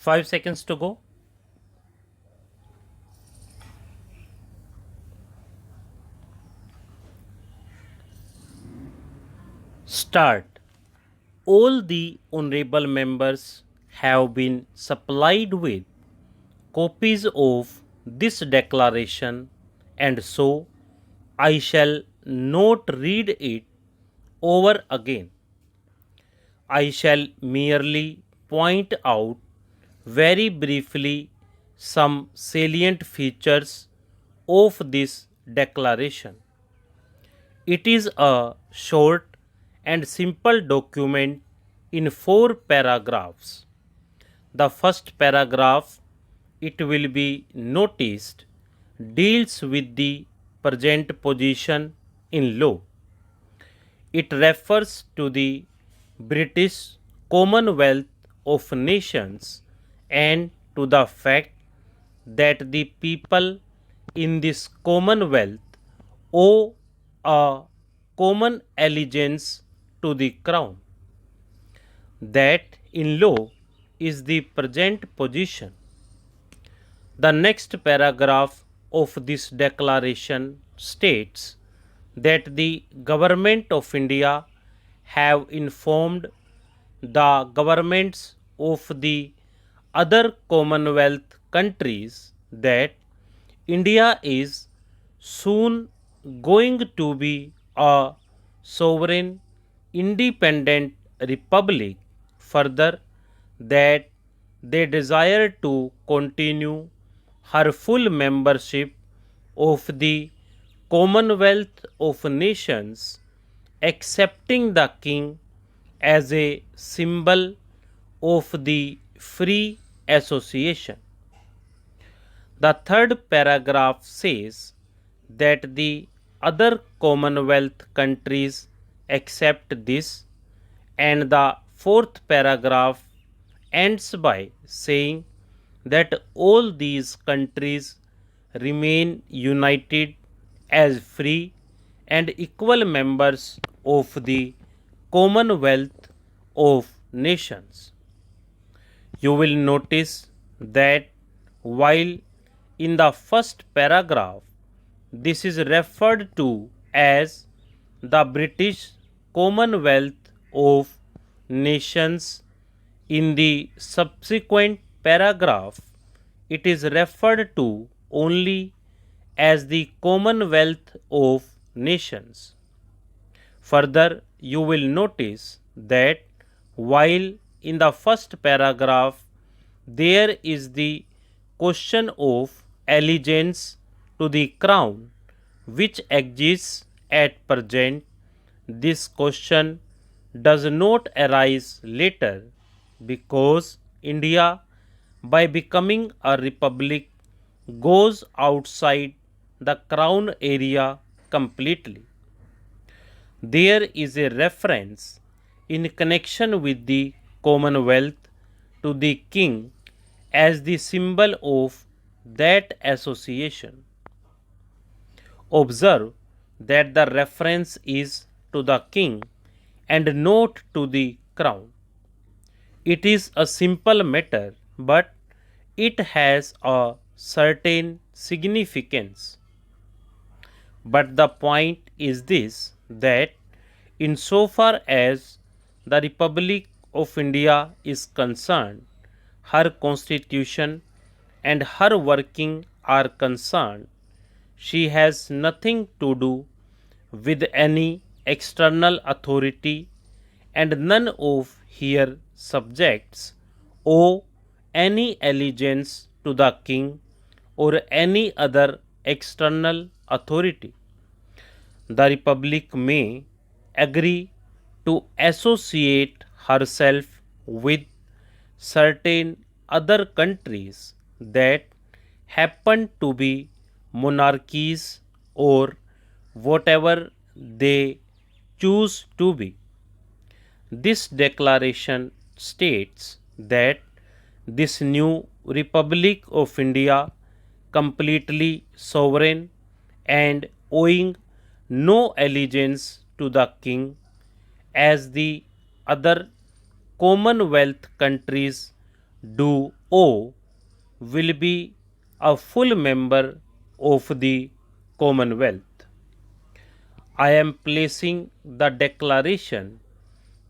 5 seconds to go. Start. All the honorable members have been supplied with copies of this declaration, and so I shall not read it over again. I shall merely point out very briefly some salient features of this declaration. It is a short and simple document in 4 paragraphs. The first paragraph, it will be noticed, deals with the present position in law. It refers to the British Commonwealth of Nations and to the fact that the people in this Commonwealth owe a common allegiance to the Crown. That in law is the present position. The next paragraph of this declaration states that the Government of India have informed the governments of the other Commonwealth countries that India is soon going to be a sovereign, independent republic. Further, that they desire to continue her full membership of the Commonwealth of Nations, accepting the King as a symbol of the free association. The third paragraph says that the other Commonwealth countries accept this, and the fourth paragraph ends by saying that all these countries remain united as free and equal members of the Commonwealth of Nations. You will notice that while in the first paragraph this is referred to as the British Commonwealth of Nations, in the subsequent paragraph it is referred to only as the Commonwealth of Nations. Further, you will notice that while in the first paragraph there is the question of allegiance to the crown which exists at present, this question does not arise later because India, by becoming a republic, goes outside the crown area completely. There is a reference in connection with the Commonwealth to the king as the symbol of that association. Observe that the reference is to the king and not to the crown. It is a simple matter, but it has a certain significance. But the point is this, that insofar as the Republic of India is concerned, her constitution and her working are concerned, she has nothing to do with any external authority, and none of her subjects owe any allegiance to the king or any other external authority. The Republic may agree to associate herself with certain other countries that happen to be monarchies or whatever they choose to be. This declaration states that this new Republic of India, completely sovereign and owing no allegiance to the king, as the other Commonwealth countries do O will be a full member of the Commonwealth. I am placing the declaration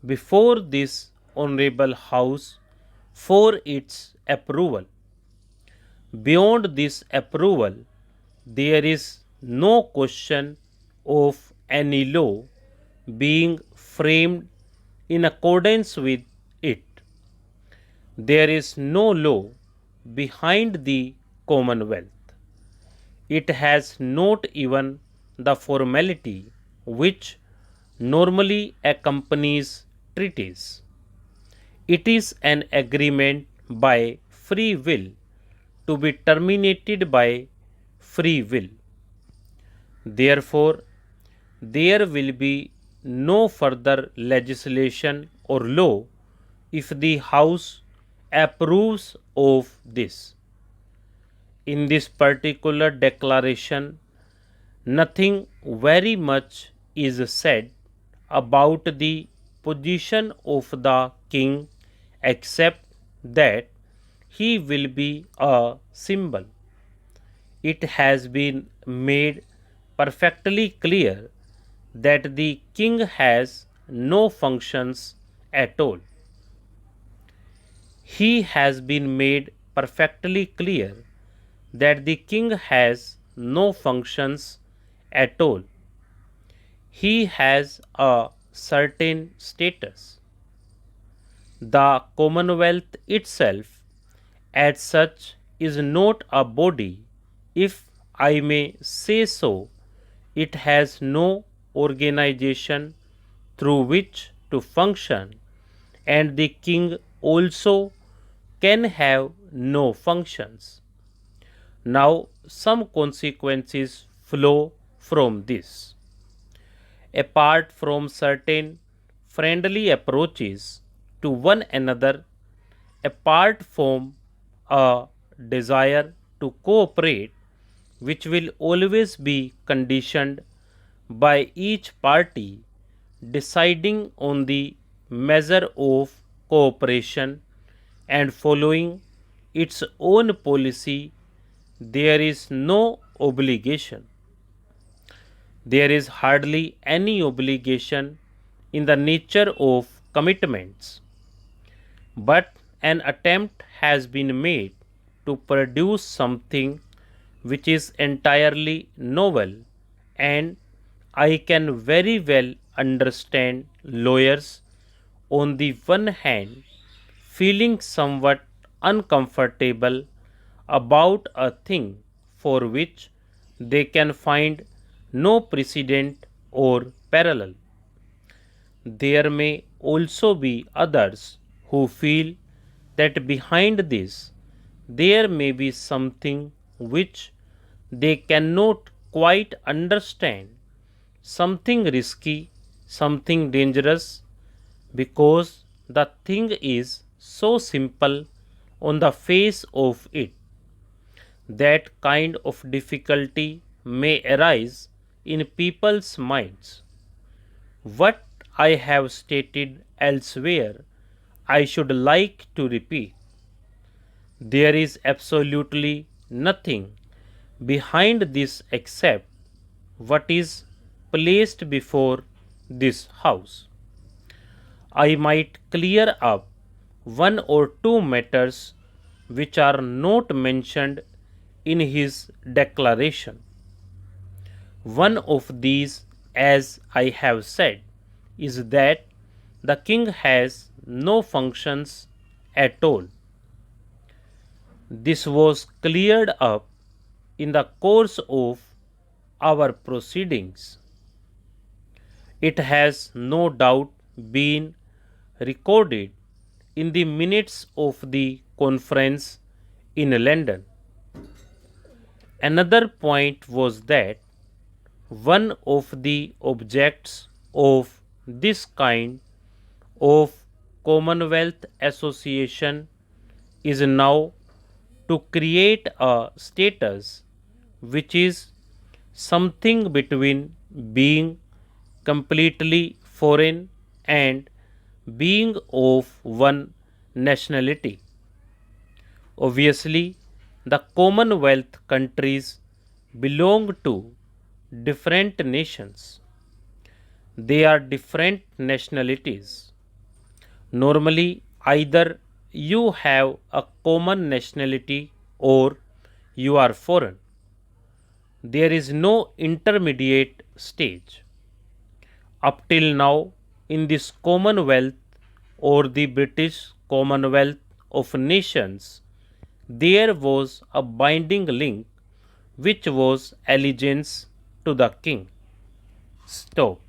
before this Honorable House for its approval. Beyond this approval, there is no question of any law being framed in accordance with it. There is no law behind the Commonwealth. It has not even the formality which normally accompanies treaties. It is an agreement by free will to be terminated by free will. Therefore, there will be no further legislation or law if the House approves of this. In this particular declaration, nothing very much is said about the position of the king except that he will be a symbol. It has been made perfectly clear that the king has no functions at all. He has been made perfectly clear that the king has no functions at all. He has a certain status. The Commonwealth itself, as such, is not a body, if I may say so. It has no organization through which to function, and the king also can have no functions. Now, some consequences flow from this. Apart from certain friendly approaches to one another, apart from a desire to cooperate, which will always be conditioned by each party deciding on the measure of cooperation and following its own policy, there is no obligation. There is hardly any obligation in the nature of commitments, but an attempt has been made to produce something which is entirely novel, and I can very well understand lawyers on the one hand feeling somewhat uncomfortable about a thing for which they can find no precedent or parallel. There may also be others who feel that behind this there may be something which they cannot quite understand, something risky, something dangerous, because the thing is so simple on the face of it. That kind of difficulty may arise in people's minds. What I have stated elsewhere, I should like to repeat. There is absolutely nothing behind this except what is placed before this house. I might clear up one or two matters which are not mentioned in his declaration. One of these, as I have said, is that the king has no functions at all. This was cleared up in the course of our proceedings. It has no doubt been recorded in the minutes of the conference in London. Another point was that one of the objects of this kind of Commonwealth Association is now to create a status which is something between being completely foreign and being of one nationality. Obviously, the Commonwealth countries belong to different nations. They are different nationalities. Normally, either you have a common nationality or you are foreign. There is no intermediate stage. Up till now, in this Commonwealth or the British Commonwealth of Nations, there was a binding link which was allegiance to the king. Stop.